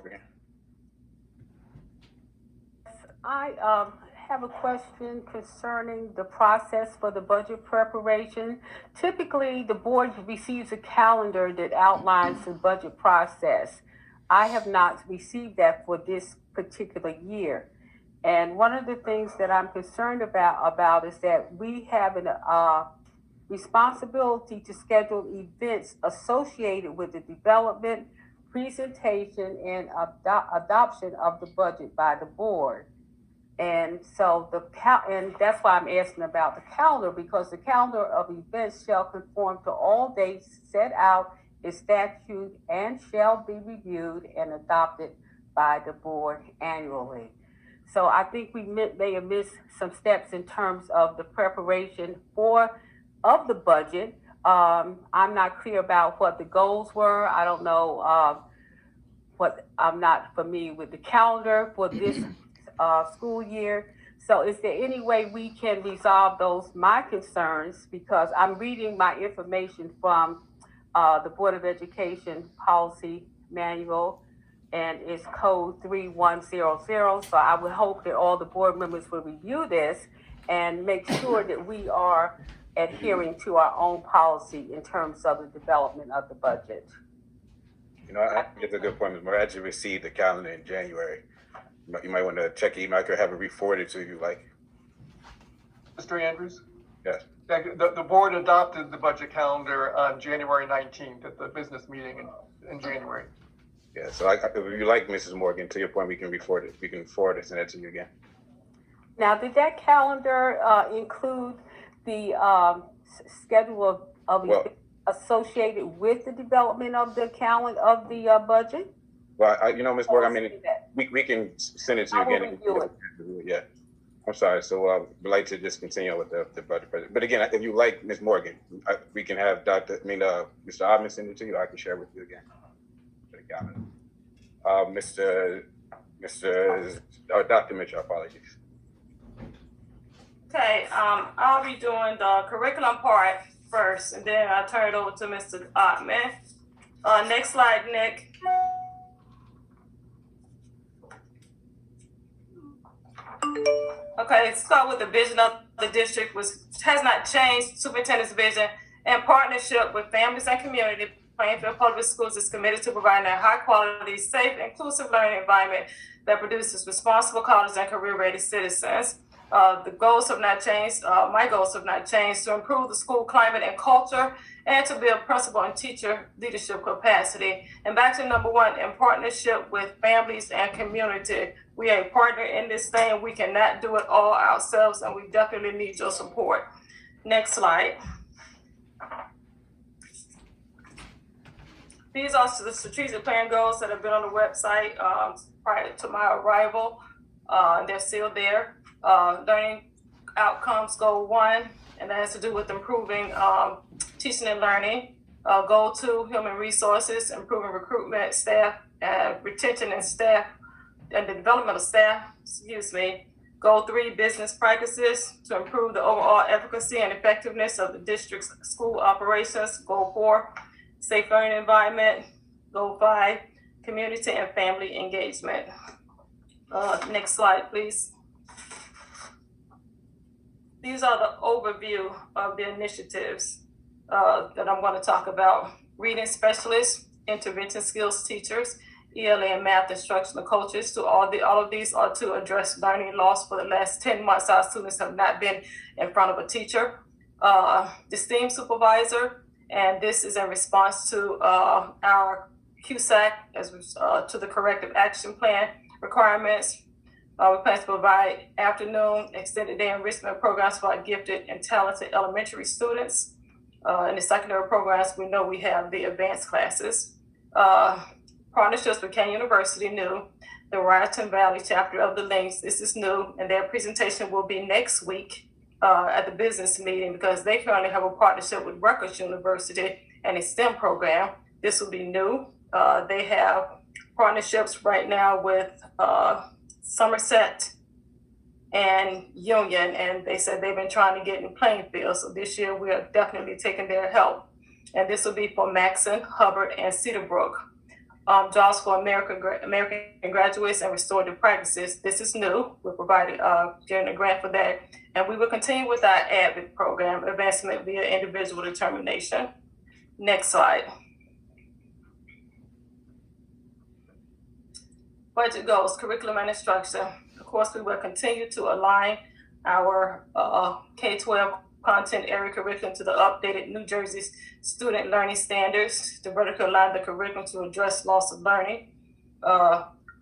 Morgan. I have a question concerning the process for the budget preparation. Typically, the board receives a calendar that outlines the budget process. I have not received that for this particular year. And one of the things that I'm concerned about is that we have an responsibility to schedule events associated with the development, presentation, and adoption of the budget by the board. And so and that's why I'm asking about the calendar, because the calendar of events shall conform to all dates set out in statute and shall be reviewed and adopted by the board annually. So I think we may have missed some steps in terms of the preparation of the budget. I'm not clear about what the goals were. I don't know I'm not familiar with the calendar for this school year. So is there any way we can resolve my concerns? Because I'm reading my information from the Board of Education Policy Manual, and it's code 3100. So I would hope that all the board members will review this and make sure that we are adhering to our own policy in terms of the development of the budget. You know, I think it's a good point, Ms. Moore. I actually received the calendar in January. You might want to check email. I could have it re-forwarded to you, like. Mr. Andrews? Yes. The board adopted the budget calendar on January 19th at the business meeting in January. Yeah, so if you like, Mrs. Morgan, to your point, we can re-forward it. We can forward it and send it to you again. Now, did that calendar include the schedule of associated with the development of the calendar of the budget? Well, Ms. Morgan, I mean, we can send it to you again. Yeah, I'm sorry. So we'd like to just continue with the budget presentation. But again, if you like, Ms. Morgan, we can have Mr. Odman send it to you. I can share it with you again. Dr. Mitchell, apologies. Okay, I'll be doing the curriculum part first, and then I'll turn it over to Mr. Ottman. Next slide, Nick. Okay, let's start with the vision of the district, which has not changed. Superintendent's vision in partnership with families and community. Plainfield Public Schools is committed to providing a high-quality, safe, inclusive learning environment that produces responsible college and career-ready citizens. The goals have not changed. My goals have not changed: to improve the school climate and culture, and to build principal and teacher leadership capacity. And back to number one, in partnership with families and community. We are a partner in this thing. We cannot do it all ourselves, and we definitely need your support. Next slide. These are the strategic plan goals that have been on the website prior to my arrival. They're still there. Learning outcomes, goal 1, and that has to do with improving teaching and learning. Goal 2, human resources, improving recruitment, staff, retention and staff, and the development of staff, Goal 3, business practices to improve the overall efficacy and effectiveness of the district's school operations. Goal 4, safe learning environment. Goal 5, community and family engagement. Next slide, please. These are the overview of the initiatives that I'm going to talk about. Reading specialists, intervention skills teachers, ELA and math instructional coaches. So all of these are to address learning loss. For the last 10 months, our students have not been in front of a teacher. The STEAM supervisor, and this is in response to our QSAC to the corrective action plan requirements. We plan to provide afternoon extended day enrichment programs for our gifted and talented elementary students. In the secondary programs, we know we have the advanced classes. Partnerships with Kane University, new. The Raritan Valley chapter of the Links, this is new, and their presentation will be next week at the business meeting, because they currently have a partnership with Rutgers University and a STEM program. This will be new. They have partnerships right now with Somerset and Union, and they said they've been trying to get in Plainfield. So this year we are definitely taking their help. And this will be for Maxon, Hubbard, and Cedarbrook. jobs for American graduates and restorative practices. This is new. We're providing getting a grant for that, and we will continue with our ADVIC program, advancement via individual determination. Next slide. Budget goals, curriculum and instruction. Of course, we will continue to align our K-12 content area curriculum to the updated New Jersey's student learning standards, to vertically align the curriculum to address loss of learning,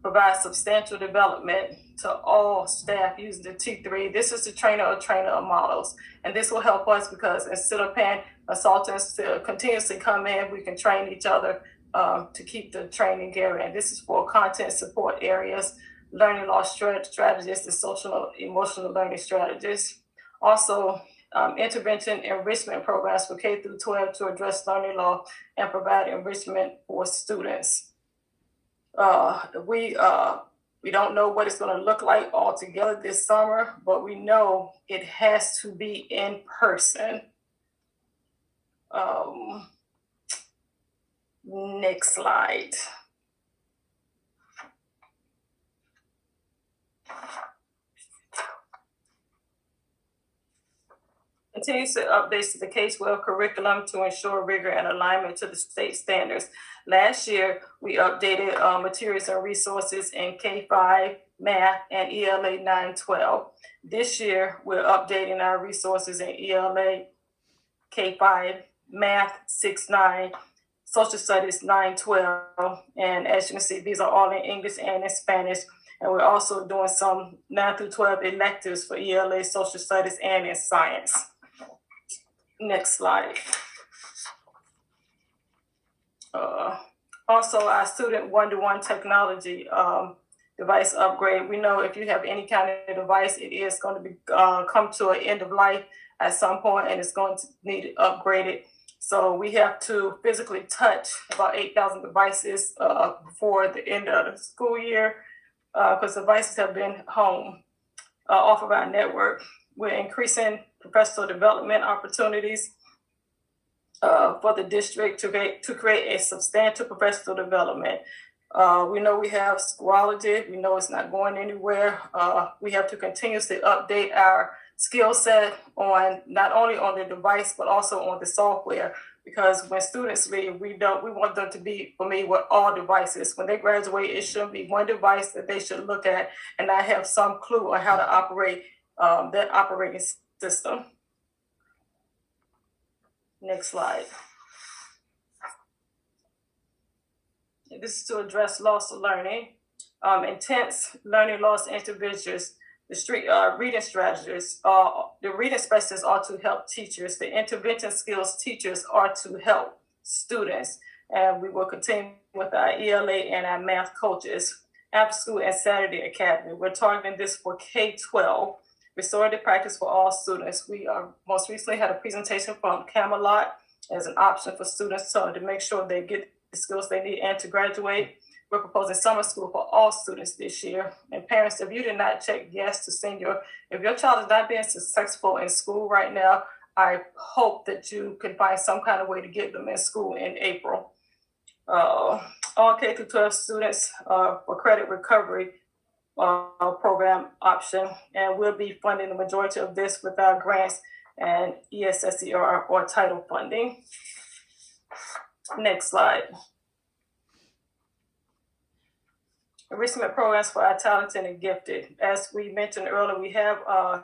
provide substantial development to all staff using the T3. This is the trainer of models. And this will help us because instead of paying consultants to continuously come in, we can train each other to keep the training going. And this is for content support areas, learning loss strategists, and social emotional learning strategists. Also, intervention enrichment programs for K through 12 to address learning loss and provide enrichment for students. We don't know what it's going to look like altogether this summer, but we know it has to be in person. Next slide. Continues to updates to the K-12 curriculum to ensure rigor and alignment to the state standards. Last year, we updated materials and resources in K-5, math, and ELA 9-12. This year, we're updating our resources in ELA K-5, math 6-9, social studies 9-12. And as you can see, these are all in English and in Spanish. And we're also doing some 9 through 12 electives for ELA, social studies, and in science. Next slide. Also, our student one-to-one technology device upgrade. We know if you have any kind of device, it is going to be come to an end of life at some point, and it's going to need upgraded. So we have to physically touch about 8,000 devices before the end of the school year because devices have been home off of our network. We're increasing professional development opportunities for the district to create a substantial professional development. We know we have Schoology. We know it's not going anywhere. We have to continuously update our skill set on not only on the device, but also on the software. Because when students leave, we want them to be familiar with all devices. When they graduate, it shouldn't be one device that they should look at and not have some clue on how to operate that operating system. Next slide. This is to address loss of learning. Intense learning loss individuals, the reading strategists, the reading specialists are to help teachers. The intervention skills teachers are to help students. And we will continue with our ELA and our math coaches. After school and Saturday academy. We're targeting this for K-12. Restorative practice for all students. We most recently had a presentation from Camelot as an option for students to make sure they get the skills they need and to graduate. We're proposing summer school for all students this year. And parents, if you did not check yes to send if your child is not being successful in school right now, I hope that you can find some kind of way to get them in school in April. All K through 12 students for credit recovery program option, and we'll be funding the majority of this with our grants and ESSER or title funding. Next slide. Enrichment programs for our talented and gifted. As we mentioned earlier, we have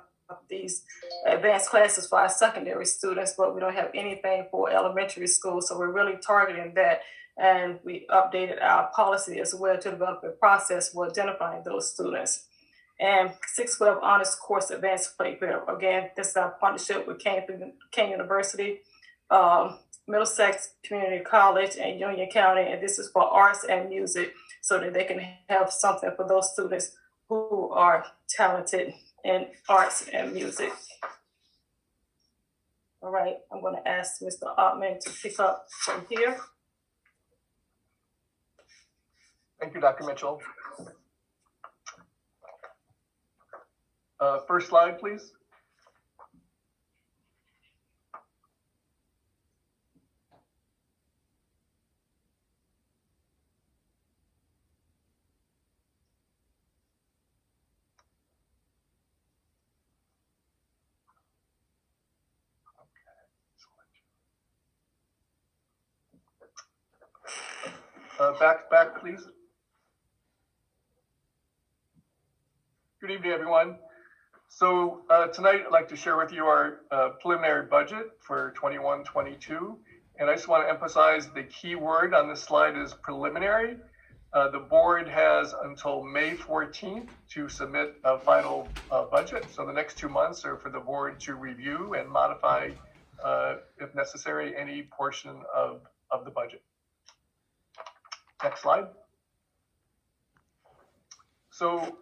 these advanced classes for our secondary students, but we don't have anything for elementary school, so we're really targeting that. And we updated our policy as well to develop a process for identifying those students. And 612 Honors Course Advanced Plainfield. Again, this is our partnership with Kane University, Middlesex Community College, and Union County. And this is for arts and music so that they can have something for those students who are talented in arts and music. All right, I'm going to ask Mr. Ottman to pick up from here. Thank you, Dr. Mitchell. First slide, please. Back, please. Good evening, everyone. So tonight I'd like to share with you our preliminary budget for 21-22. And I just want to emphasize the key word on this slide is preliminary. The board has until May 14th to submit a final budget. So the next 2 months are for the board to review and modify, if necessary, any portion of the budget. Next slide. So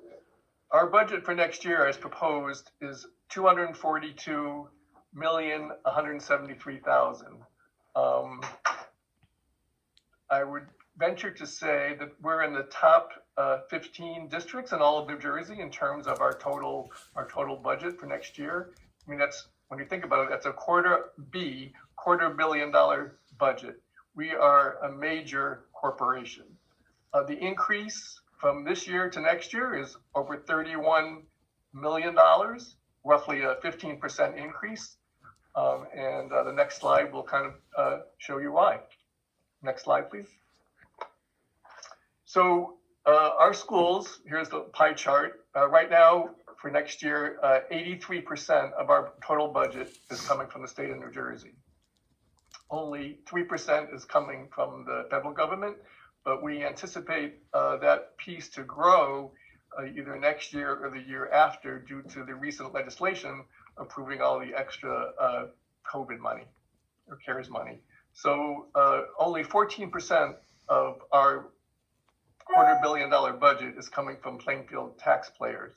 our budget for next year, as proposed, is $242,173,000. I would venture to say that we're in the top 15 districts in all of New Jersey in terms of our total budget for next year. I mean, that's, when you think about it, that's a $250 million budget. We are a major corporation. The increase from this year to next year is over $31 million, roughly a 15% increase. And the next slide will kind of show you why. Next slide, please. So our schools, here's the pie chart. Right now, for next year, 83% of our total budget is coming from the state of New Jersey. Only 3% is coming from the federal government, but we anticipate that piece to grow either next year or the year after due to the recent legislation approving all the extra COVID money or CARES money. So only 14% of our $250 million budget is coming from Plainfield taxpayers.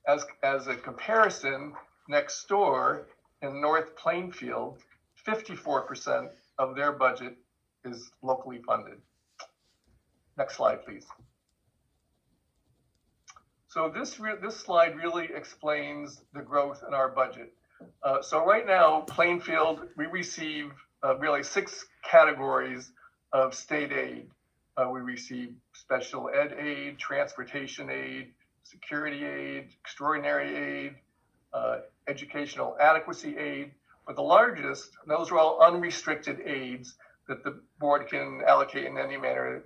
As a comparison, next door in North Plainfield, 54% of their budget is locally funded. Next slide, please. So this slide really explains the growth in our budget. So right now, Plainfield, we receive really 6 categories of state aid. We receive special ed aid, transportation aid, security aid, extraordinary aid, educational adequacy aid. But the largest, those are all unrestricted aids that the board can allocate in any manner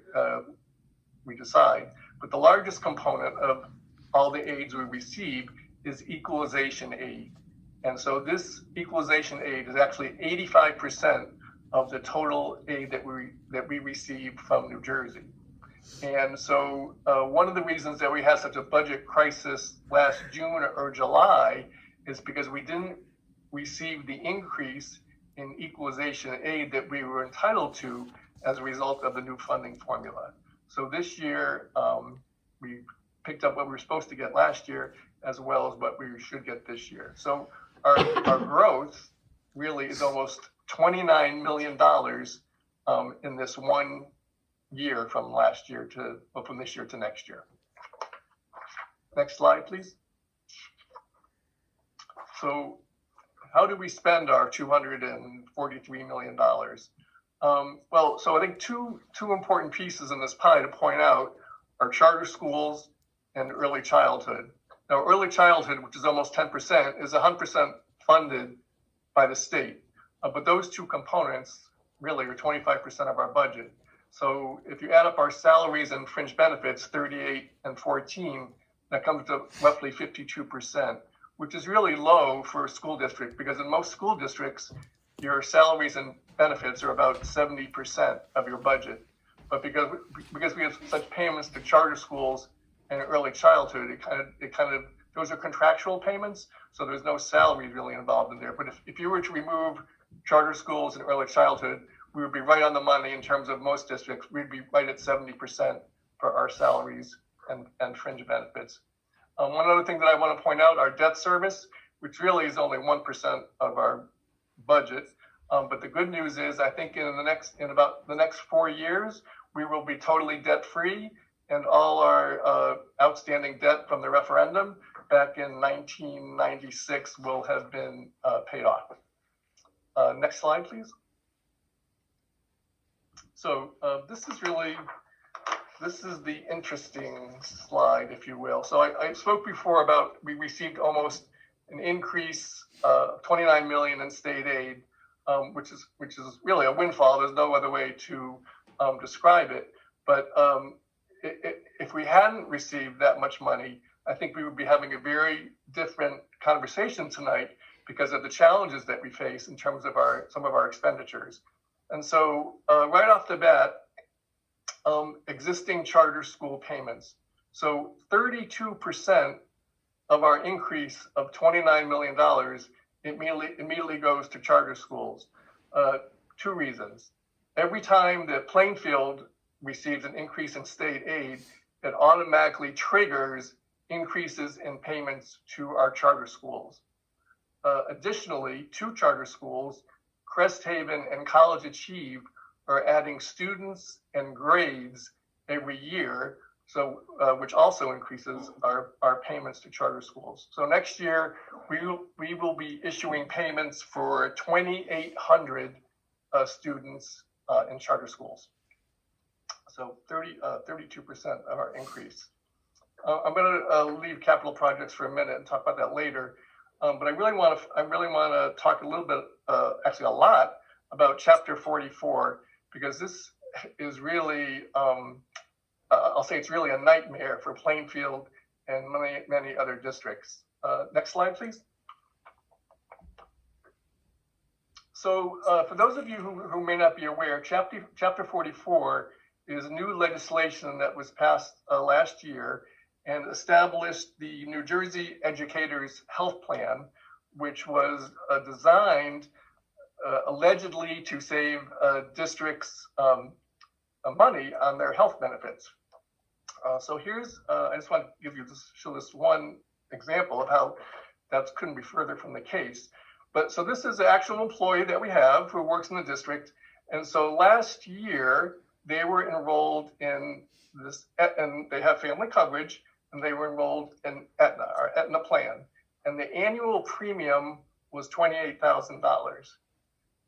we decide. But the largest component of all the aids we receive is equalization aid. And so this equalization aid is actually 85% of the total aid that we receive from New Jersey. And so one of the reasons that we had such a budget crisis last June or July is because we didn't receive the increase in equalization aid that we were entitled to as a result of the new funding formula. So this year, we picked up what we were supposed to get last year, as well as what we should get this year. So our growth really is almost $29 million in this 1 year from last year to, well, from this year to next year. Next slide, please. So how do we spend our $243 million? Well, so I think two important pieces in this pie to point out are charter schools and early childhood. Now, early childhood, which is almost 10%, is 100% funded by the state. But those two components really are 25% of our budget. So if you add up our salaries and fringe benefits, 38 and 14, that comes to roughly 52%, which is really low for a school district, because in most school districts, your salaries and benefits are about 70% of your budget. But because we have such payments to charter schools and early childhood, it kind of those are contractual payments, so there's no salary really involved in there. But if you were to remove charter schools and early childhood, we would be right on the money in terms of most districts. We'd be right at 70% for our salaries and fringe benefits. One other thing that I want to point out, our debt service, which really is only 1% of our budget. But the good news is, I think in about the next 4 years, we will be totally debt free, and all our outstanding debt from the referendum back in 1996 will have been paid off. Next slide, please. So this is the interesting slide, if you will. So I spoke before about we received almost an increase of $29 million in state aid. which is really a windfall. There's no other way to describe it. But if we hadn't received that much money, I think we would be having a very different conversation tonight because of the challenges that we face in terms of some of our expenditures. And so right off the bat, existing charter school payments. So 32% of our increase of $29 million immediately goes to charter schools. Two reasons. Every time that Plainfield receives an increase in state aid, it automatically triggers increases in payments to our charter schools. Additionally, two charter schools, Crest Haven and College Achieve, are adding students and grades every year, so which also increases our payments to charter schools. So next year, we will be issuing payments for 2,800 students in charter schools. So 32% of our increase. I'm going to leave capital projects for a minute and talk about that later. But I really want to talk a little bit, actually a lot, about Chapter 44, because this is really, I'll say it's really a nightmare for Plainfield and many other districts. Next slide, please. So for those of you who may not be aware, Chapter 44 is new legislation that was passed last year and established the New Jersey Educators Health Plan, which was designed allegedly to save districts money on their health benefits. So here's, I just want to show this one example of how that couldn't be further from the case. But so this is an actual employee that we have who works in the district. And so last year, they were enrolled in this, and they have family coverage, and they were enrolled in Aetna, our Aetna plan. And the annual premium was $28,000.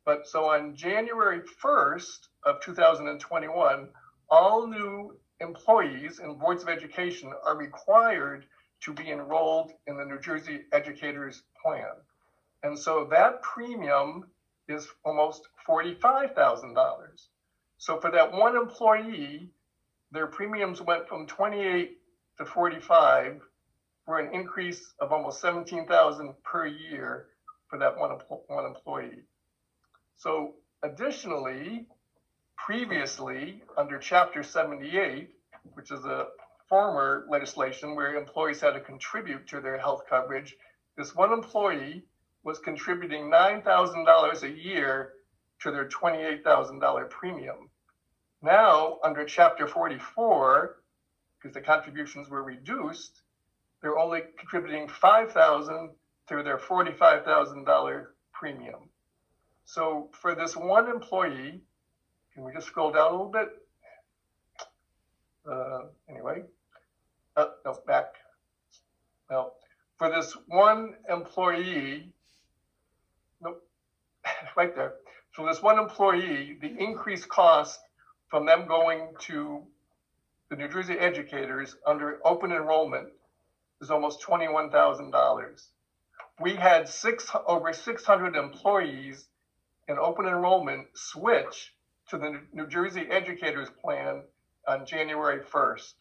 But so on January 1st of 2021, all new employees in boards of education are required to be enrolled in the New Jersey Educators Plan. And so that premium is almost $45,000. So for that one employee, their premiums went from 28 to 45 for an increase of almost 17,000 per year for that one employee. So additionally, previously under Chapter 78, which is a former legislation where employees had to contribute to their health coverage, this one employee was contributing $9,000 a year to their $28,000 premium. Now, under Chapter 44, because the contributions were reduced, they're only contributing $5,000 to their $45,000 premium. So for this one employee, can we just scroll down a little bit? Anyway, no, back. No, for this one employee, nope, right there. So this one employee, the increased cost from them going to the New Jersey Educators under open enrollment is almost $21,000. We had over 600 employees in open enrollment switch to the New Jersey Educators Plan on January 1st.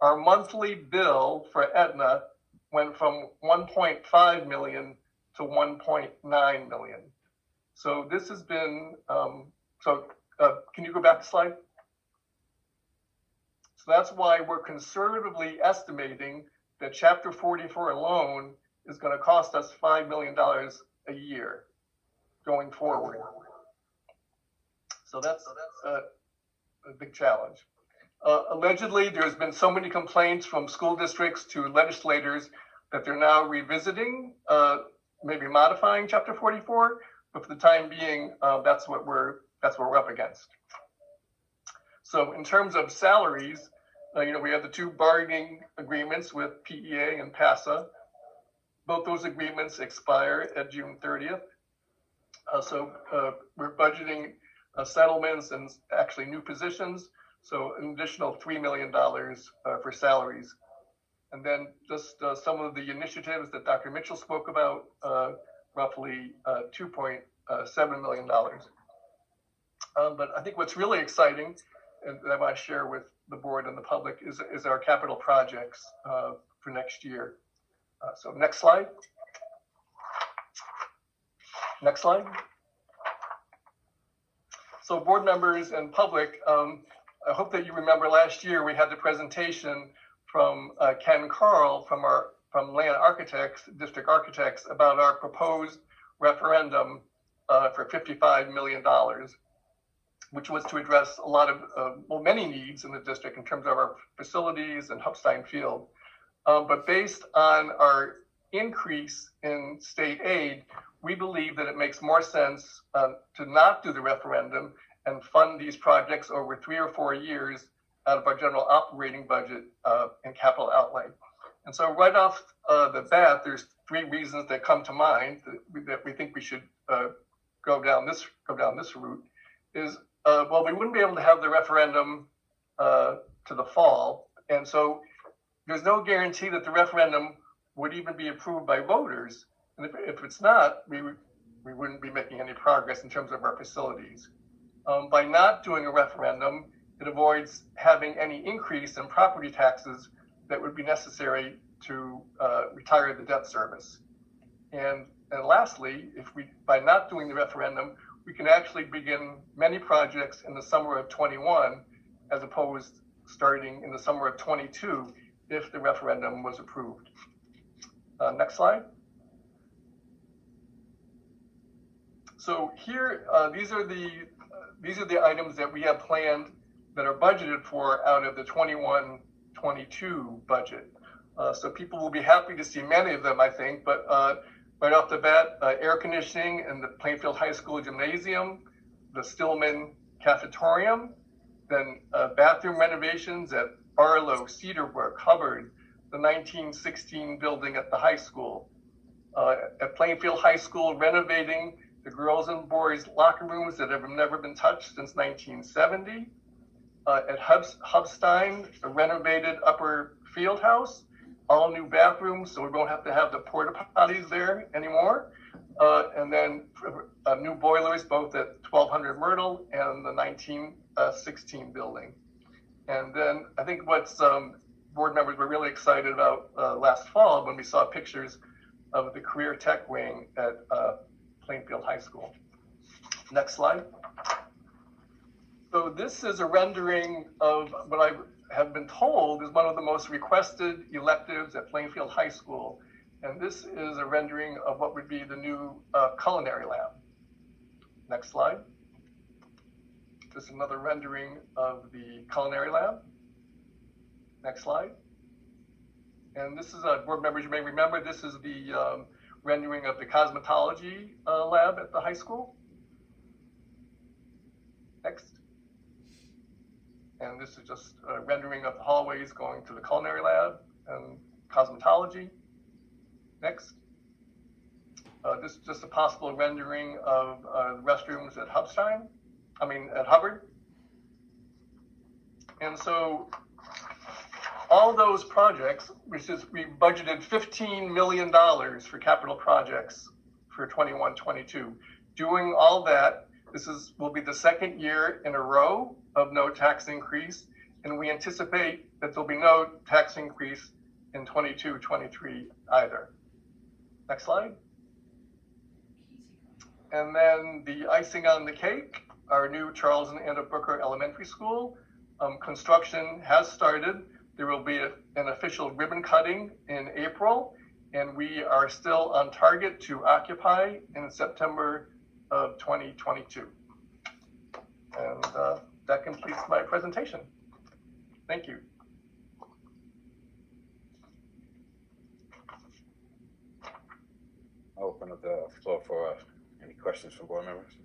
Our monthly bill for Aetna went from 1.5 million to 1.9 million. So this has been, can you go back a slide? So that's why we're conservatively estimating that Chapter 44 alone is going to cost us $5 million a year going forward. So that's a big challenge. Allegedly, there's been so many complaints from school districts to legislators that they're now revisiting, maybe modifying Chapter 44, but for the time being, that's what we're up against. So in terms of salaries, we have the two bargaining agreements with PEA and PASA. Both those agreements expire at June 30th. So we're budgeting settlements and actually new positions. So an additional $3 million for salaries. And then just some of the initiatives that Dr. Mitchell spoke about, roughly $2.8 $7 million. But I think what's really exciting, and that I want to share with the board and the public, is our capital projects for next year. So next slide. Next slide. So board members and public, I hope that you remember last year we had the presentation from Ken Carl from Land Architects, District Architects, about our proposed referendum for $55 million, which was to address a lot of, many needs in the district in terms of our facilities and Hubstein Field. But based on our increase in state aid, we believe that it makes more sense to not do the referendum and fund these projects over 3 or 4 years out of our general operating budget and capital outlay. And so right off the bat, there's 3 reasons that come to mind that we think we should go down this route. Is well, we wouldn't be able to have the referendum to the fall, and so there's no guarantee that the referendum would even be approved by voters. And if it's not, we wouldn't be making any progress in terms of our facilities. By not doing a referendum, it avoids having any increase in property taxes that would be necessary to retire the debt service. And lastly, by not doing the referendum, we can actually begin many projects in the summer of 21, as opposed starting in the summer of 22, if the referendum was approved. Next slide. So here, these are the items that we have planned that are budgeted for out of the 21-22 budget. So people will be happy to see many of them, I think, but right off the bat, air conditioning in the Plainfield High School gymnasium, the Stillman cafetorium, then bathroom renovations at Barlow, Cedarbrook, Hubbard, the 1916 building at the high school. At Plainfield High School, renovating the girls and boys locker rooms that have never been touched since 1970. At Hubstein, a renovated upper field house, all new bathrooms, so we won't have to have the porta potties there anymore. And then new boilers both at 1200 Myrtle and the 1916 building. And then I think what's board members were really excited about last fall when we saw pictures of the career tech wing at Plainfield High School. Next slide. So this is a rendering of what I have been told is one of the most requested electives at Plainfield High School. And this is a rendering of what would be the new culinary lab. Next slide. This is another rendering of the culinary lab. Next slide. And this is, board members, you may remember, this is the rendering of the cosmetology lab at the high school. Next. And this is just a rendering of the hallways going to the culinary lab and cosmetology. Next. This is just a possible rendering of restrooms at at Hubbard. And so all those projects, which is, we budgeted $15 million for capital projects for 21-22. Doing all that, will be the second year in a row of no tax increase, and we anticipate that there'll be no tax increase in 22-23 either. Next slide. And then the icing on the cake, our new Charles and Anna Booker Elementary School. Construction has started. There will be an official ribbon cutting in April, and we are still on target to occupy in September of 2022. And that completes my presentation. Thank you. I'll open up the floor for any questions from board members.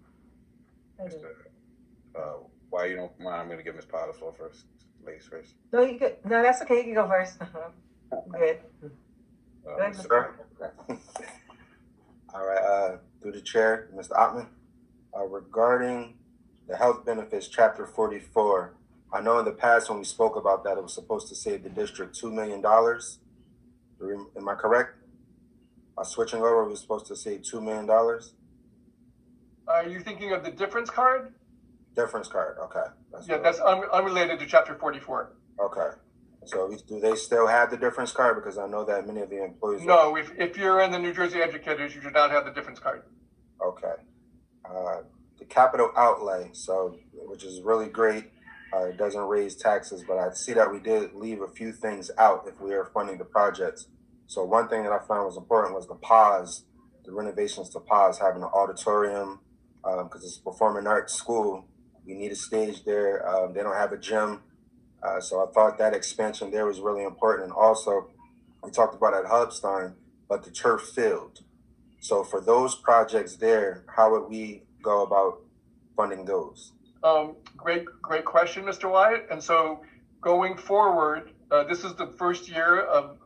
Why you don't mind? I'm going to give Ms. Potter the floor first. Ladies first. No, you good. No, that's okay. You can go first. Good. Sir. All right, through the chair, Mr. Ottman, regarding the health benefits, chapter 44, I know in the past when we spoke about that, it was supposed to save the district $2 million. Am I correct? By switching over, it was supposed to save $2 million. Are you thinking of the difference card? Difference card, okay. Yeah, that's unrelated to chapter 44. Okay. So do they still have the difference card? Because I know that many of the employees. No, if you're in the New Jersey educators, you do not have the difference card. Okay. The capital outlay, so, which is really great. It doesn't raise taxes, but I see that we did leave a few things out if we are funding the projects. So one thing that I found was important was the renovations to pause, having an auditorium, because it's a performing arts school. We need a stage there. They don't have a gym. So I thought that expansion there was really important. And also, we talked about at Hubstein, but the turf field. So for those projects there, how would we go about funding those? Great question, Mr. Wyatt. And so going forward, this is the first year of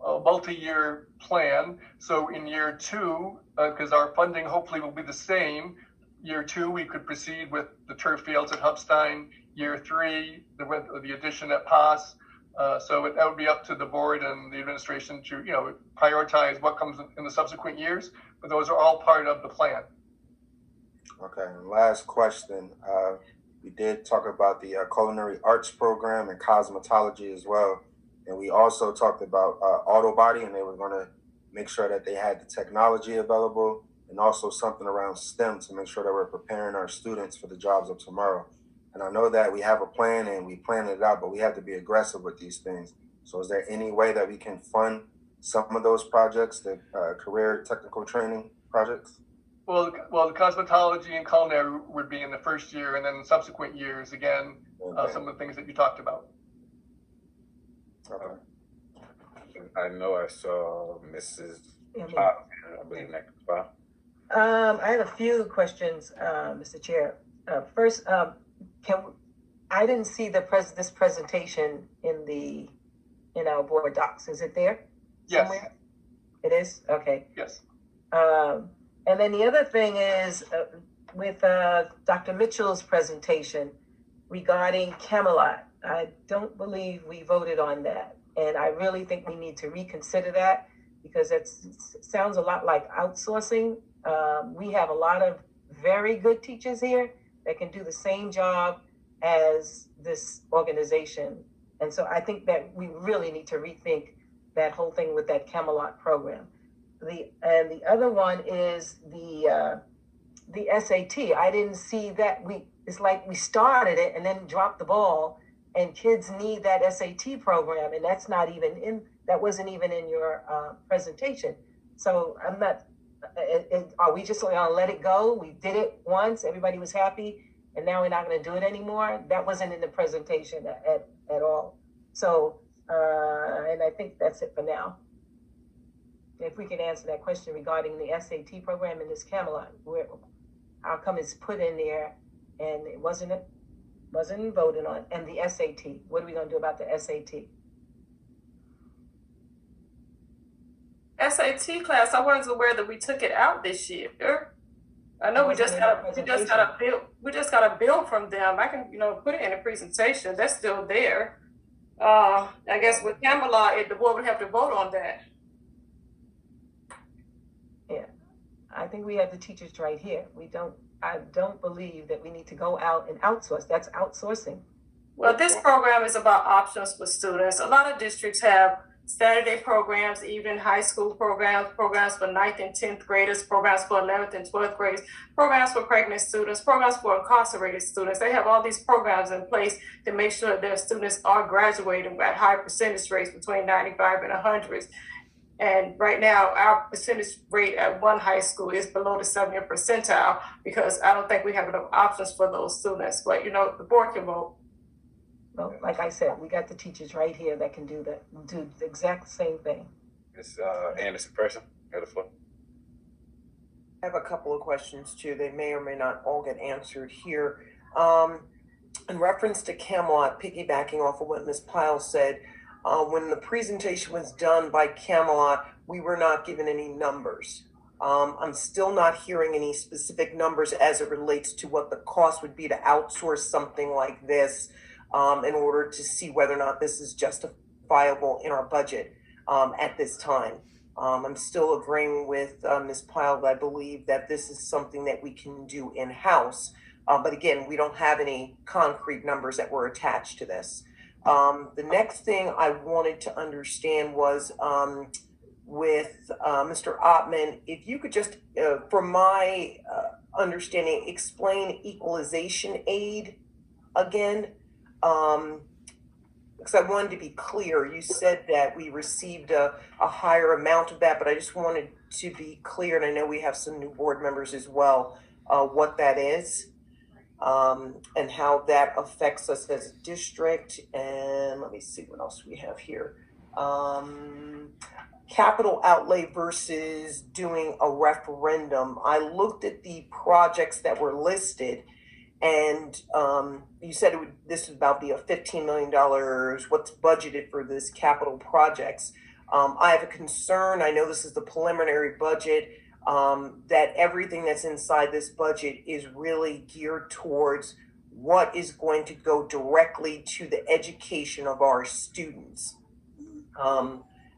a multi-year plan. So in year 2, because our funding hopefully will be the same, year 2, we could proceed with the turf fields at Hubstein. Year 3, the addition at PAS. So that would be up to the board and the administration to, prioritize what comes in the subsequent years. But those are all part of the plan. Okay, and last question. We did talk about the culinary arts program and cosmetology as well. And we also talked about auto body, and they were going to make sure that they had the technology available, and also something around STEM to make sure that we're preparing our students for the jobs of tomorrow. And I know that we have a plan and we plan it out, but we have to be aggressive with these things. So is there any way that we can fund some of those projects, the career technical training projects? Well, the cosmetology and culinary would be in the first year, and then in subsequent years, again, some of the things that you talked about. Okay. I know I saw Mrs. Yeah, Pop, I believe next spot. I have a few questions, Mr. Chair. First, I didn't see this presentation in our board docs. Is it there? Yes. Somewhere? It is? Okay. Yes. And then the other thing is with Dr. Mitchell's presentation regarding Camelot. I don't believe we voted on that. And I really think we need to reconsider that because it sounds a lot like outsourcing. We have a lot of very good teachers here that can do the same job as this organization. And so I think that we really need to rethink that whole thing with that Camelot program. And the other one is the SAT. I didn't see that. It's like we started it and then dropped the ball, and kids need that SAT program, and that wasn't even in your presentation. So I'm not. Are we just going to let it go? We did it once, everybody was happy, and now we're not going to do it anymore. That wasn't in the presentation at all. So, and I think that's it for now. If we can answer that question regarding the SAT program in this Camelot, how come it's put in there and it wasn't voted on? And the SAT, what are we going to do about the SAT? SAT class, I wasn't aware that we took it out this year. I know we just got a bill from them. I can, put it in a presentation. That's still there. I guess with Camelot, the board would have to vote on that. Yeah, I think we have the teachers right here. I don't believe that we need to go out and outsource. That's outsourcing. Well, this program is about options for students. A lot of districts have Saturday programs, even high school programs for 9th and 10th graders, programs for 11th and 12th graders, programs for pregnant students, programs for incarcerated students. They have all these programs in place to make sure that their students are graduating at high percentage rates between 95 and 100. And right now, our percentage rate at one high school is below the 70th percentile because I don't think we have enough options for those students. But, the board can vote. Well, like I said, we got the teachers right here that can do the exact same thing. Ms. Anderson person, you have the floor. I have a couple of questions too. They may or may not all get answered here. In reference to Camelot, piggybacking off of what Ms. Pyle said, when the presentation was done by Camelot, we were not given any numbers. I'm still not hearing any specific numbers as it relates to what the cost would be to outsource something like this in order to see whether or not this is justifiable in our budget at this time. I'm still agreeing with Ms. Pyle that I believe that this is something that we can do in-house. But again, we don't have any concrete numbers that were attached to this. The next thing I wanted to understand was with Mr. Ottman, if you could just, from my understanding, explain equalization aid again. Because I wanted to be clear, you said that we received a higher amount of that, but I just wanted to be clear, and I know we have some new board members as well, what that is, and how that affects us as a district. And let me see what else we have here. Capital outlay versus doing a referendum. I looked at the projects that were listed, and you said this would about be a $15 million, what's budgeted for this capital projects. I have a concern, I know this is the preliminary budget, that everything that's inside this budget is really geared towards what is going to go directly to the education of our students.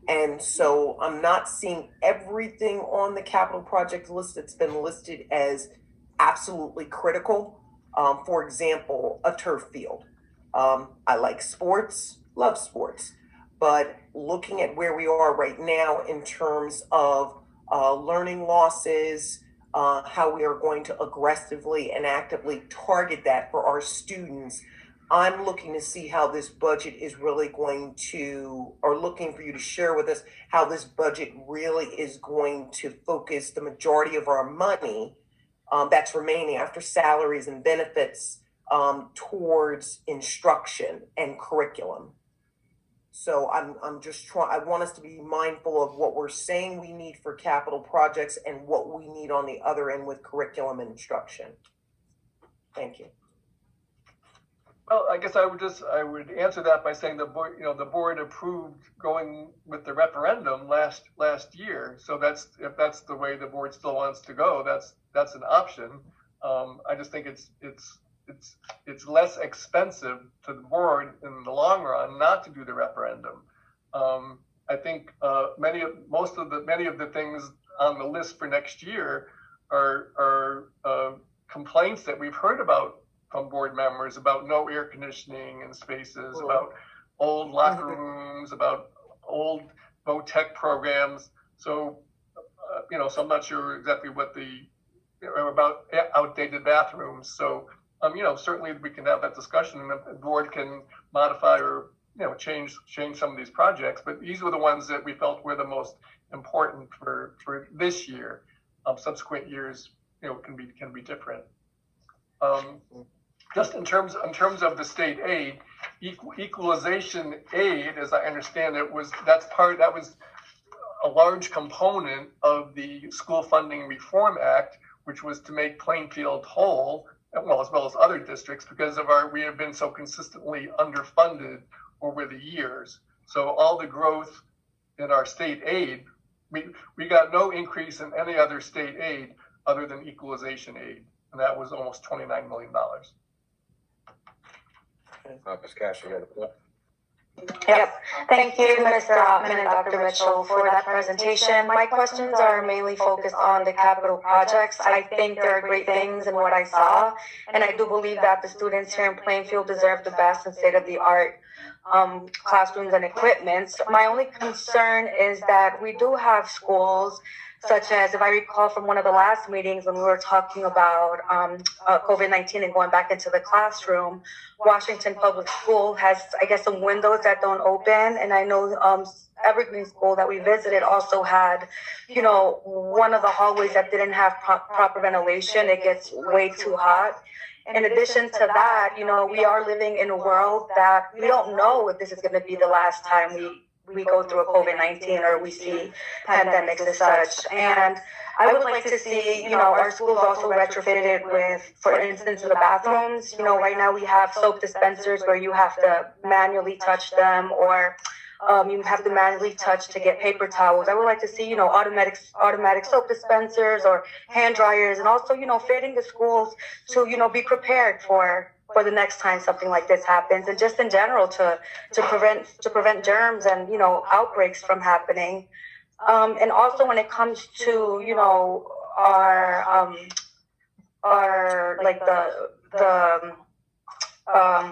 And so I'm not seeing everything on the capital project list that's been listed as absolutely critical. For example, a turf field. I like sports, love sports, but looking at where we are right now in terms of learning losses, how we are going to aggressively and actively target that for our students, I'm looking to see how this budget is really going to, or looking for you to share with us how this budget really is going to focus the majority of our money that's remaining after salaries and benefits towards instruction and curriculum. So I'm just trying, I want us to be mindful of what we're saying we need for capital projects and what we need on the other end with curriculum and instruction. Thank you. Well, I guess I would answer that by saying the board approved going with the referendum last year. So if that's the way the board still wants to go, that's an option. I just think it's less expensive to the board in the long run not to do the referendum. I think many of the things on the list for next year are complaints that we've heard about from board members about no air conditioning in spaces, about old locker rooms, about old VOTEC programs. So, so I'm not sure exactly what about outdated bathrooms. So, certainly we can have that discussion, and the board can modify or change some of these projects. But these were the ones that we felt were the most important for this year. Subsequent years, can be different. Just in terms of the state aid, equalization aid, as I understand it, that was a large component of the School Funding Reform Act, which was to make Plainfield whole, well, as well as other districts, because we have been so consistently underfunded over the years. So all the growth in our state aid, we got no increase in any other state aid other than equalization aid, and that was almost $29 million. Ms. Cash, you got a point? Yep. Thank you, Mr. Ottman and Dr. Mitchell, for that presentation. My questions are mainly focused on the capital projects. I think there are great things in what I saw, and I do believe that the students here in Plainfield deserve the best and state-of-the-art classrooms and equipment. So my only concern is that we do have schools such as, if I recall from one of the last meetings when we were talking about COVID-19 and going back into the classroom, Washington Public School has, I guess, some windows that don't open. And I know Evergreen School that we visited also had, one of the hallways that didn't have proper ventilation. It gets way too hot. In addition to that, we are living in a world that we don't know if this is going to be the last time we go through a COVID-19 or we see pandemics as such. And I would like to see, our schools also retrofitted with, for instance, in the bathrooms. Right now we have soap dispensers where you have to manually touch them, or you have to manually touch to get paper towels. I would like to see, automatic soap dispensers or hand dryers, and also, fitting the schools to, be prepared for the next time something like this happens, and just in general to prevent germs and outbreaks from happening. And also when it comes to, you know, our like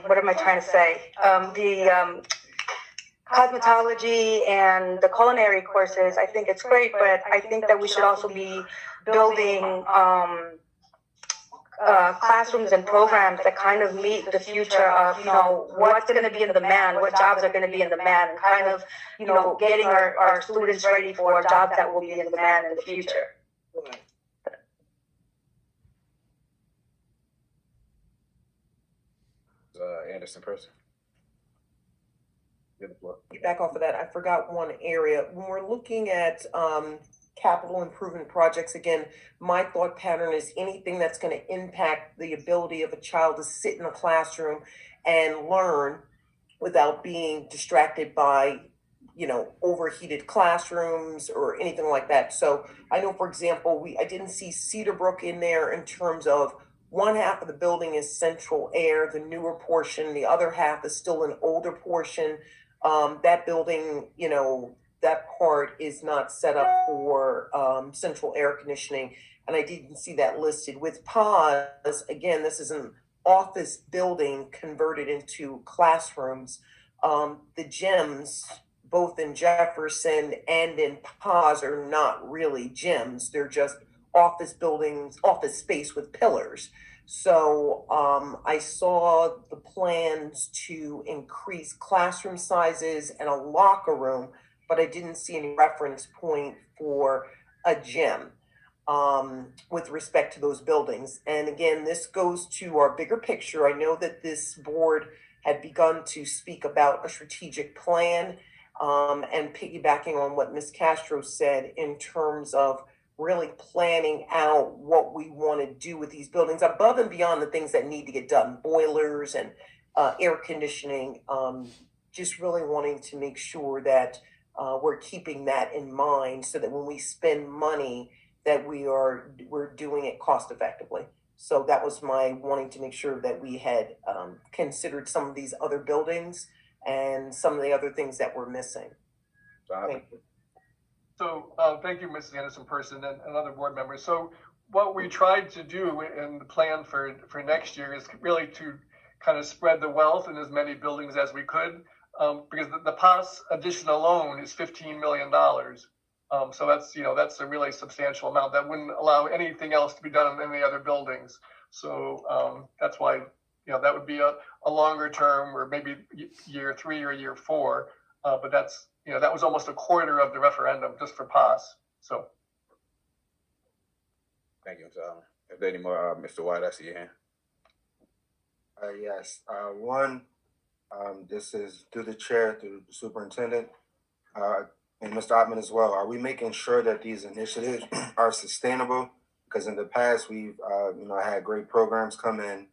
what am I trying to say? The cosmetology and the culinary courses, I think it's great, but I think that we should also be building classrooms and programs that kind of meet the future of, you know, what's going to be in demand, what jobs are going to be in demand, and kind of, you know, getting our students ready for jobs that will be in demand in the future. Anderson person. Get the floor. Back off of that, I forgot one area. When we're looking at capital improvement projects, again, my thought pattern is anything that's going to impact the ability of a child to sit in a classroom and learn without being distracted by, you know, overheated classrooms or anything like that. So I know, for example, I didn't see Cedarbrook in there in terms of one half of the building is central air, the newer portion, the other half is still an older portion. That building, you know, that part is not set up for central air conditioning, and I didn't see that listed. With PAWS, again, this is an office building converted into classrooms. The gyms, both in Jefferson and in PAWS, are not really gyms. They're just office buildings, office space with pillars. So I saw the plans to increase classroom sizes and a locker room, but I didn't see any reference point for a gym with respect to those buildings. And again, this goes to our bigger picture. I know that this board had begun to speak about a strategic plan and piggybacking on what Ms. Castro said in terms of really planning out what we want to do with these buildings above and beyond the things that need to get done, boilers and air conditioning, just really wanting to make sure that we're keeping that in mind so that when we spend money that we're doing it cost effectively. So that was my wanting to make sure that we had considered some of these other buildings and some of the other things that we're missing. Thank you. So thank you, Mrs. Anderson person and other board members. So what we tried to do in the plan for next year is really to kind of spread the wealth in as many buildings as we could, because the PAS addition alone is $15 million. So that's, you know, that's a really substantial amount that wouldn't allow anything else to be done in any other buildings. So that's why, you know, that would be a longer term, or maybe year 3 or year 4. But that's, you know, that was almost a quarter of the referendum just for PAS. So. Thank you, Mr. Allen. If there any more, Mr. White, I see your hand. Yes. One, this is through the chair, through the superintendent, and Mr. Ottman as well. Are we making sure that these initiatives are sustainable? Because in the past, we've you know, had great programs come in,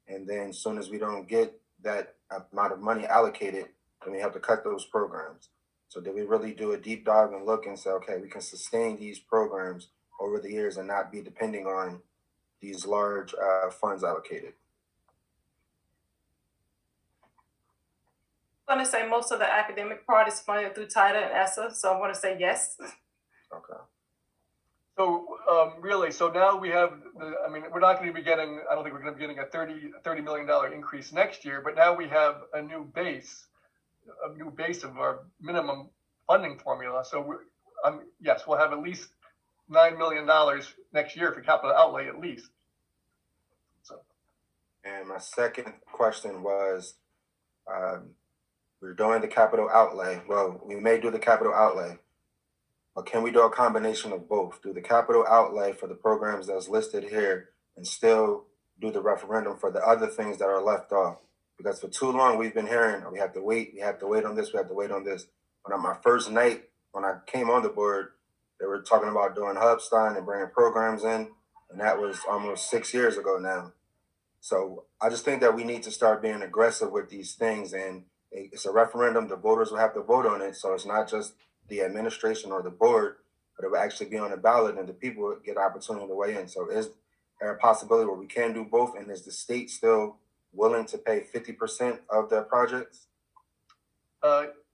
and then as soon as we don't get that amount of money allocated, then we have to cut those programs. So did we really do a deep dive and look and say, okay, we can sustain these programs over the years and not be depending on these large funds allocated? I'm going to say most of the academic part is funded through TITA and ESSA, so I'm going to say yes. Okay. So really, so now we have, I mean, we're not going to be getting, I don't think we're going to be getting a $30 million increase next year, but now we have a new base of our minimum funding formula. So yes, we'll have at least $9 million next year for capital outlay at least. So. And my second question was, we're doing the capital outlay. Well, we may do the capital outlay, but can we do a combination of both? Do the capital outlay for the programs that's listed here and still do the referendum for the other things that are left off? Because for too long, we've been hearing, we have to wait on this, we have to wait on this. But on my first night, when I came on the board, they were talking about doing Hubstein and bringing programs in, and that was almost 6 years ago now. So I just think that we need to start being aggressive with these things, and it's a referendum. The voters will have to vote on it, so it's not just the administration or the board, but it will actually be on the ballot, and the people will get an opportunity to weigh in. So is there a possibility where we can do both, and is the state still willing to pay 50% of the projects?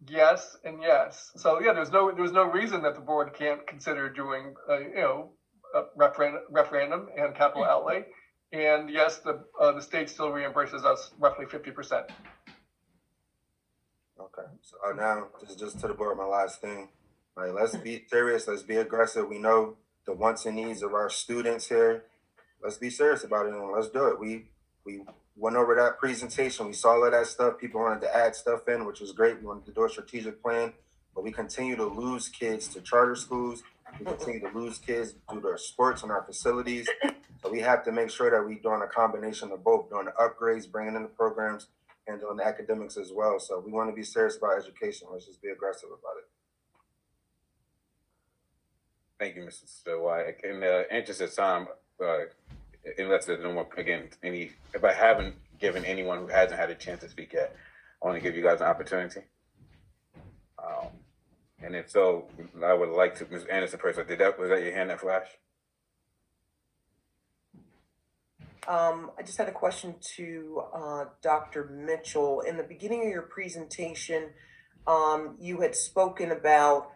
yes and yes. So yeah, there's no reason that the board can't consider doing a referendum and capital outlay. And yes, the state still reimburses us roughly 50%. Okay, so now this is just to the board, my last thing. Like, let's be serious, let's be aggressive. We know the wants and needs of our students here. Let's be serious about it and let's do it. We went over that presentation. We saw all of that stuff. People wanted to add stuff in, which was great. We wanted to do a strategic plan, but we continue to lose kids to charter schools. We continue to lose kids due to our sports and our facilities. So we have to make sure that we're doing a combination of both, doing the upgrades, bringing in the programs, and doing the academics as well. So we want to be serious about education. Let's just be aggressive about it. Thank you, Mr. White. In the interest of time, unless there's no more, again, if I haven't given anyone who hasn't had a chance to speak yet, I want to give you guys an opportunity. And if so, I would like to, Ms. Anderson, first, was that your hand that flashed? I just had a question to Dr. Mitchell. In the beginning of your presentation, you had spoken about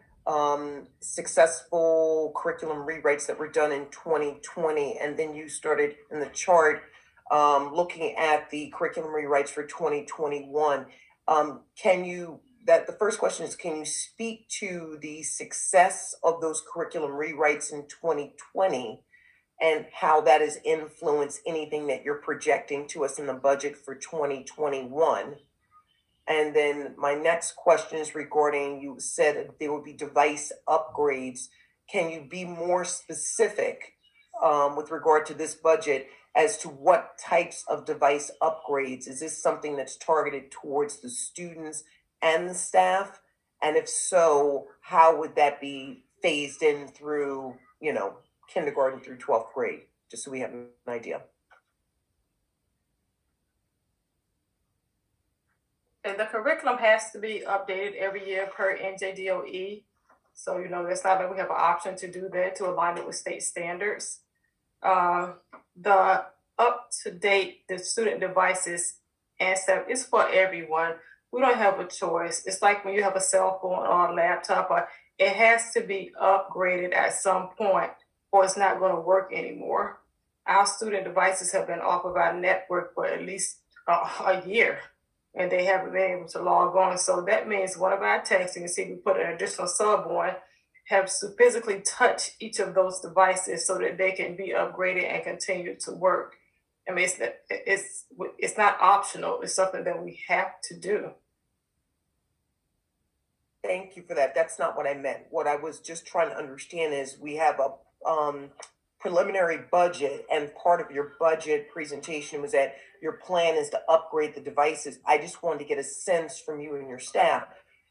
successful curriculum rewrites that were done in 2020, and then you started in the chart looking at the curriculum rewrites for 2021. The first question is, can you speak to the success of those curriculum rewrites in 2020 and how that has influenced anything that you're projecting to us in the budget for 2021? And then my next question is regarding, you said there would be device upgrades. Can you be more specific with regard to this budget as to what types of device upgrades? Is this something that's targeted towards the students and the staff? And if so, how would that be phased in through, kindergarten through 12th grade, just so we have an idea? And the curriculum has to be updated every year per NJDOE. So, it's not like we have an option to do that to align it with state standards. The up-to-date, the student devices and stuff is for everyone. We don't have a choice. It's like when you have a cell phone or a laptop, it has to be upgraded at some point or it's not going to work anymore. Our student devices have been off of our network for at least a year, and they haven't been able to log on. So that means one of our techs, you can see we put an additional sub on, have to physically touch each of those devices so that they can be upgraded and continue to work. I mean, it's not optional. It's something that we have to do. Thank you for that. That's not what I meant. What I was just trying to understand is we have a preliminary budget, and part of your budget presentation was that your plan is to upgrade the devices. I just wanted to get a sense from you and your staff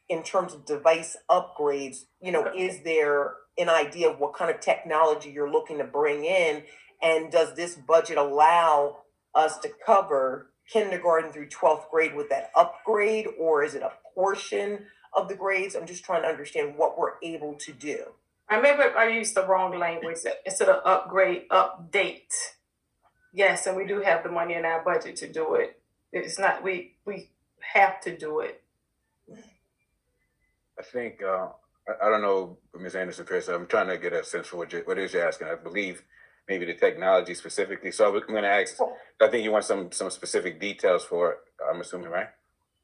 in terms of device upgrades. Is there an idea of what kind of technology you're looking to bring in? And does this budget allow us to cover kindergarten through 12th grade with that upgrade, or is it a portion of the grades? I'm just trying to understand what we're able to do. I used the wrong language. Instead of upgrade, update. Yes, and we do have the money in our budget to do it. It's not, we have to do it. I think, I don't know, Ms. Anderson, Chris, I'm trying to get a sense for what it is you're asking. I believe maybe the technology specifically. So I'm going to ask, I think you want some specific details for it, I'm assuming, right?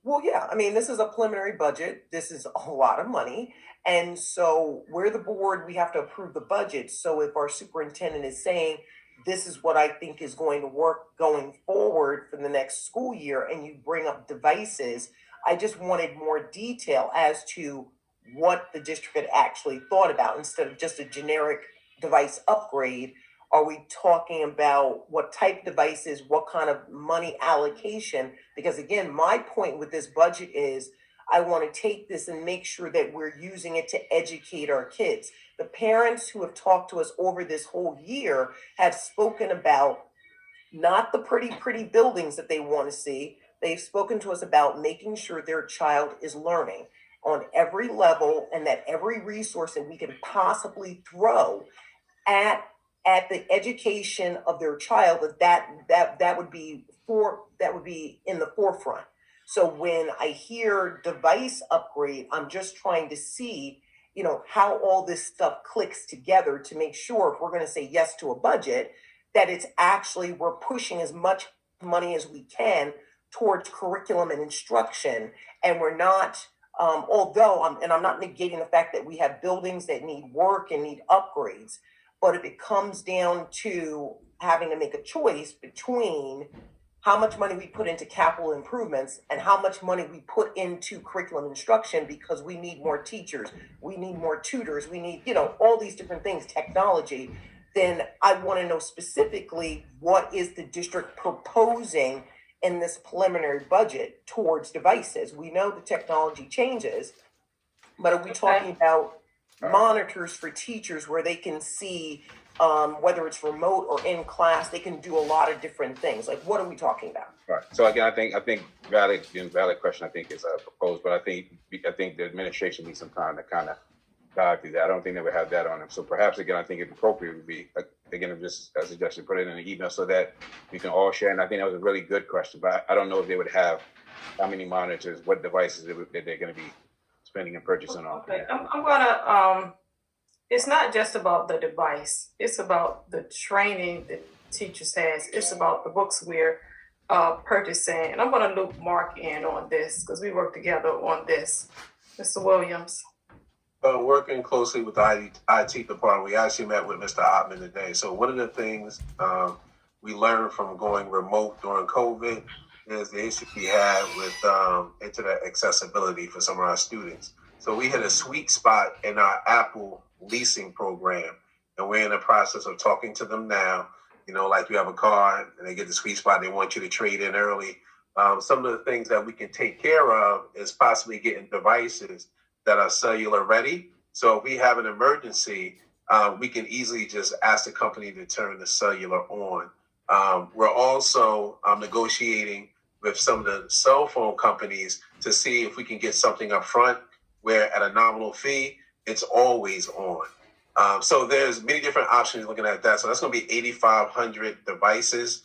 Well, yeah, I mean, this is a preliminary budget. This is a lot of money. And so we're the board, we have to approve the budget. So if our superintendent is saying, this is what I think is going to work going forward for the next school year, and you bring up devices, I just wanted more detail as to what the district had actually thought about instead of just a generic device upgrade. Are we talking about what type of devices, what kind of money allocation? Because again, my point with this budget is I want to take this and make sure that we're using it to educate our kids. The parents who have talked to us over this whole year have spoken about not the pretty buildings that they want to see. They've spoken to us about making sure their child is learning on every level, and that every resource that we can possibly throw at the education of their child, that would be in the forefront. So when I hear device upgrade, I'm just trying to see, you know, how all this stuff clicks together to make sure if we're going to say yes to a budget, that it's actually, we're pushing as much money as we can towards curriculum and instruction. And we're not, although I'm not negating the fact that we have buildings that need work and need upgrades, but if it comes down to having to make a choice between how much money we put into capital improvements and how much money we put into curriculum instruction, because we need more teachers, we need more tutors, we need, you know, all these different things, technology, then I want to know specifically what is the district proposing in this preliminary budget towards devices. We know the technology changes, but are we talking about monitors for teachers where they can see whether it's remote or in class, they can do a lot of different things? Like, what are we talking about? Right. So again, I think valid question, I think is proposed, but I think the administration needs some time to kind of dive through that. I don't think they would have that on them. So perhaps again, I think it's appropriate would be again, just as a suggestion, put it in an email so that we can all share. And I think that was a really good question, but I don't know if they would have how many monitors, what devices that they're going to be spending and purchasing on. Okay, I'm gonna, it's not just about the device. It's about the training that teachers has. It's about the books we're purchasing. And I'm gonna loop Mark in on this because we work together on this. Mr. Williams. Working closely with the IT department, we actually met with Mr. Ottman today. So one of the things we learned from going remote during COVID is the issue we had with internet accessibility for some of our students. So we hit a sweet spot in our Apple leasing program, and we're in the process of talking to them now. You know, like you have a car and they get the sweet spot, they want you to trade in early. Some of the things that we can take care of is possibly getting devices that are cellular ready. So if we have an emergency, we can easily just ask the company to turn the cellular on. We're also negotiating with some of the cell phone companies to see if we can get something up front where at a nominal fee, it's always on. So there's many different options looking at that. So that's gonna be 8,500 devices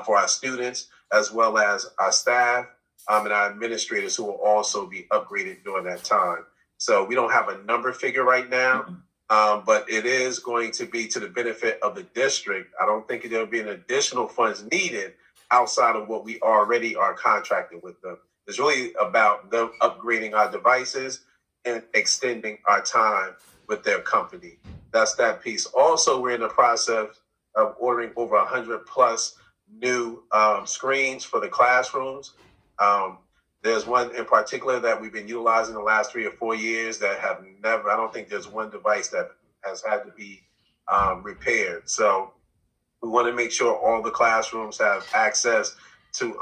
for our students, as well as our staff and our administrators who will also be upgraded during that time. So we don't have a number figure right now, but it is going to be to the benefit of the district. I don't think there'll be an additional funds needed outside of what we already are contracted with them. It's really about them upgrading our devices and extending our time with their company. That's that piece. Also, we're in the process of ordering over 100 plus new screens for the classrooms. There's one in particular that we've been utilizing the last 3 or 4 years that have never, I don't think there's one device that has had to be repaired. So we want to make sure all the classrooms have access to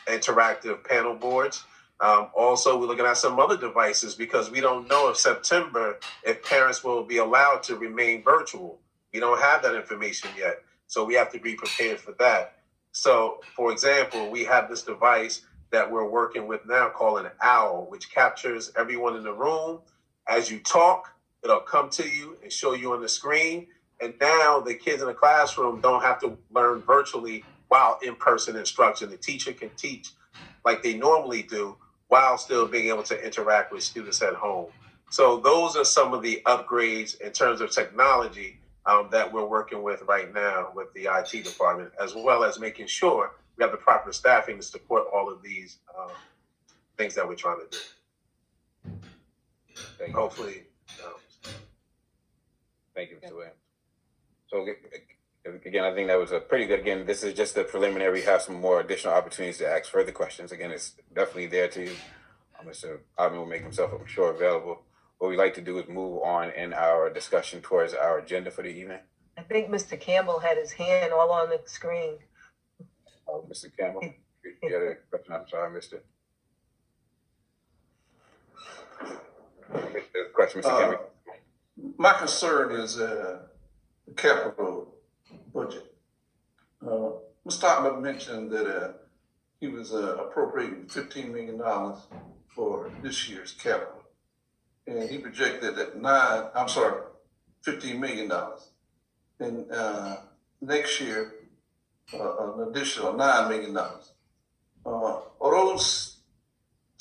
interactive panel boards. Also, we're looking at some other devices because we don't know if September, if parents will be allowed to remain virtual. We don't have that information yet. So we have to be prepared for that. So for example, we have this device that we're working with now called an OWL, which captures everyone in the room. As you talk, it'll come to you and show you on the screen. And now the kids in the classroom don't have to learn virtually while in-person instruction. The teacher can teach like they normally do while still being able to interact with students at home. So those are some of the upgrades in terms of technology that we're working with right now with the IT department, as well as making sure we have the proper staffing to support all of these things that we're trying to do. Hopefully. Thank you, Mr. Williams. So again, I think that was a pretty good, again, this is just the preliminary. We have some more additional opportunities to ask further questions. Again, it's definitely there to you. Mr. Ottman will make himself, I'm sure, available. What we like to do is move on in our discussion towards our agenda for the evening. I think Mr. Campbell had his hand all on the screen. Oh, Mr. Campbell, you had a question? I'm sorry, I missed it. Question, Mr. Campbell. My concern is the capital budget. Mr. Ottman mentioned that he was appropriating $15 million for this year's capital. And he projected that $15 million. And next year, an additional $9 million. Are those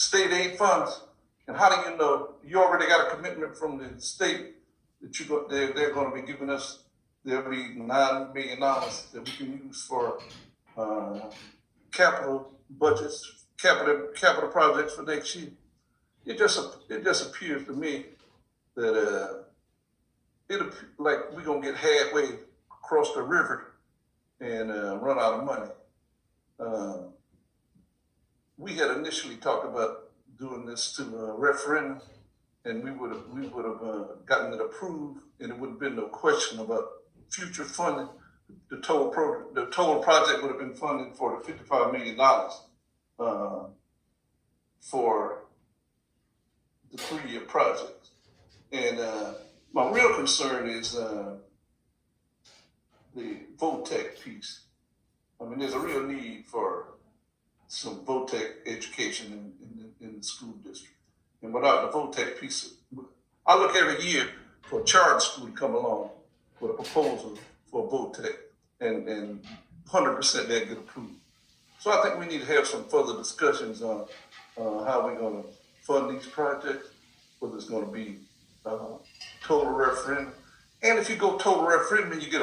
state aid funds. And how do you know? You already got a commitment from the state that they're going to be giving us. There'll be $9 million that we can use for capital budgets, capital projects for next year. It just appears to me that like we're gonna get halfway across the river and run out of money. We had initially talked about doing this to a referendum, and we would have gotten it approved, and it wouldn't have been no question about future funding. The total project would have been funded for the $55 million for the 3-year project. And my real concern is the VOTEC piece. I mean, there's a real need for some VOTEC education in the school district. And without the VOTEC piece, I look every year for a charter school to come along with a proposal for VOTEC, and 100% they get approved. So I think we need to have some further discussions on how we're going to fund these projects, whether it's going to be total referendum. And if you go total referendum, you get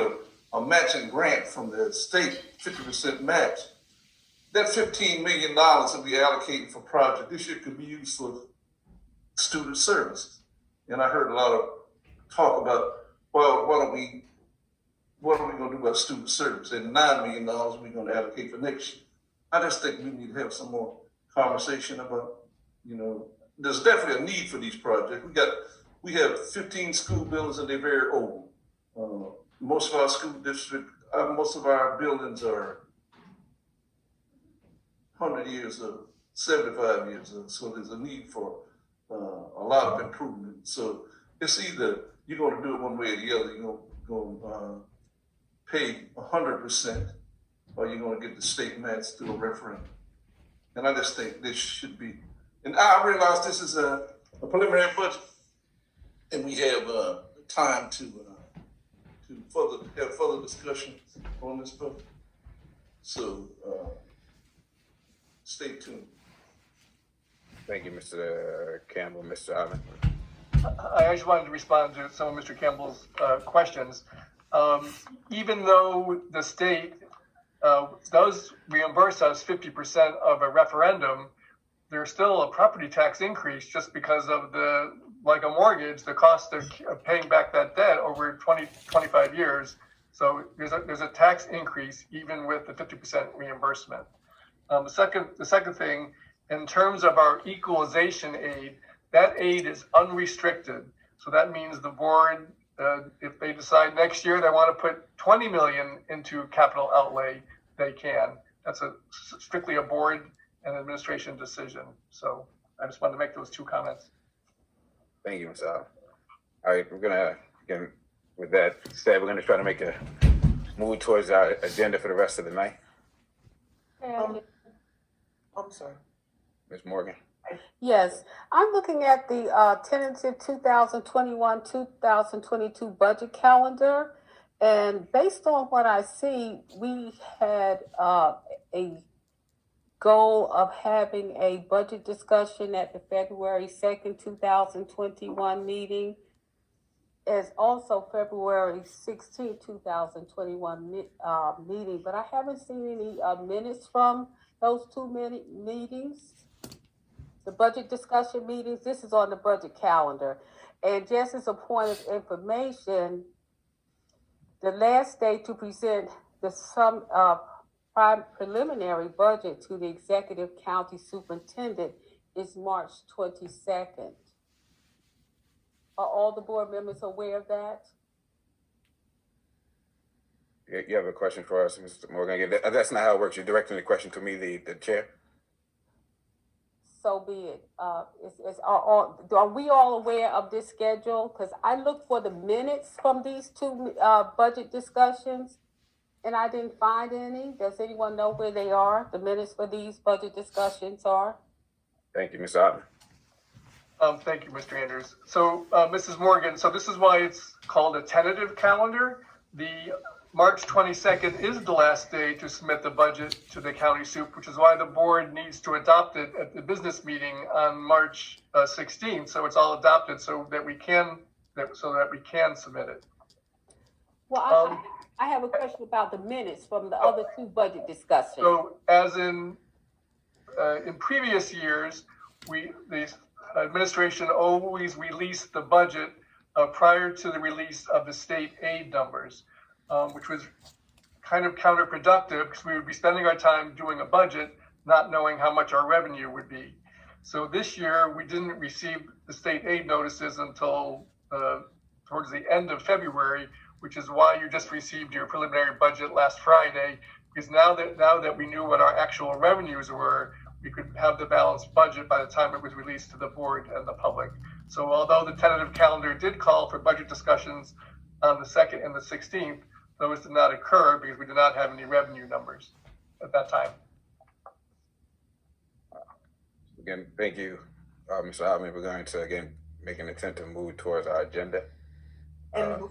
a matching grant from the state, 50% match. That $15 million that we allocated for project this year could be used for student services. And I heard a lot of talk about, well, what are we going to do about student service? And $9 million we're going to allocate for next year. I just think we need to have some more conversation about, there's definitely a need for these projects. We have 15 school buildings and they're very old. Most of our school district, most of our buildings are 100 years old, 75 years old. So there's a need for a lot of improvement. So it's either you're going to do it one way or the other. You're going to pay 100%, or you're going to get the state match through a referendum. And I just think this should be. And I realize this is a preliminary budget, and we have time to have further discussions on this budget. So stay tuned. Thank you, Mr. Campbell. Mr. Allen. I just wanted to respond to some of Mr. Campbell's questions. Even though the state does reimburse us 50% of a referendum, there's still a property tax increase just because of like a mortgage, the cost of paying back that debt over 25 years. So there's a tax increase even with the 50% reimbursement. The second thing, in terms of our equalization aid, that aid is unrestricted. So that means the board, if they decide next year they want to put 20 million into capital outlay, they can. That's strictly a board and administration decision. So I just wanted to make those two comments. Thank you, Mr. Allen. All right, we're gonna, again, with that said, we're gonna try to make a move towards our agenda for the rest of the night. I'm sorry. Ms. Morgan. Yes, I'm looking at the tentative 2021-2022 budget calendar, and based on what I see, we had a goal of having a budget discussion at the February 2nd, 2021 meeting, as also February 16th, 2021 meeting, but I haven't seen any minutes from those two meetings. The budget discussion meetings, this is on the budget calendar. And just as a point of information, the last day to present the preliminary budget to the executive county superintendent is March 22nd. Are all the board members aware of that? You have a question for us, Mr. Morgan? That's not how it works. You're directing the question to me, the chair. So be it. Are we all aware of this schedule? Because I looked for the minutes from these two budget discussions, and I didn't find any. Does anyone know where they are? The minutes for these budget discussions are? Thank you, Mr. Otten. Thank you, Mr. Andrews. So, Mrs. Morgan, so this is why it's called a tentative calendar. March 22nd is the last day to submit the budget to the county soup, which is why the board needs to adopt it at the business meeting on March 16th. So it's all adopted so that we can submit it. Well, I have a question about the minutes from the other two budget discussions. So as in previous years, the administration always released the budget prior to the release of the state aid numbers, which was kind of counterproductive because we would be spending our time doing a budget, not knowing how much our revenue would be. So this year, we didn't receive the state aid notices until towards the end of February, which is why you just received your preliminary budget last Friday. Because now that we knew what our actual revenues were, we could have the balanced budget by the time it was released to the board and the public. So although the tentative calendar did call for budget discussions on the 2nd and the 16th, those did not occur because we did not have any revenue numbers at that time. Again, thank you, Mr. Altman. We're going to, again, make an attempt to move towards our agenda. And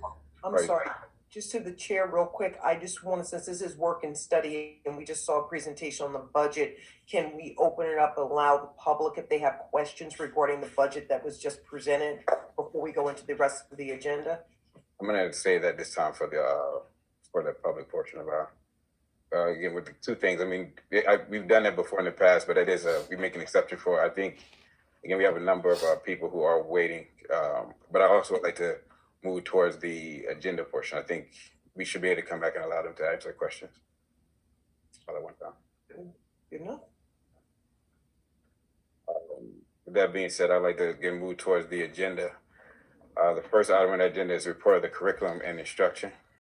I'm right. sorry, just to the chair real quick, I just want to, since this is work and study and we just saw a presentation on the budget, can we open it up, allow the public if they have questions regarding the budget that was just presented before we go into the rest of the agenda? I'm going to say that this time for the public portion of our, again, with the two things. I mean, we've done that before in the past, but it is we make an exception for, I think, again, we have a number of people who are waiting, but I also would like to move towards the agenda portion. I think we should be able to come back and allow them to answer questions. All at one time. Good enough. With that being said, I'd like to again move towards the agenda. The first item on the agenda is report of the curriculum and instruction.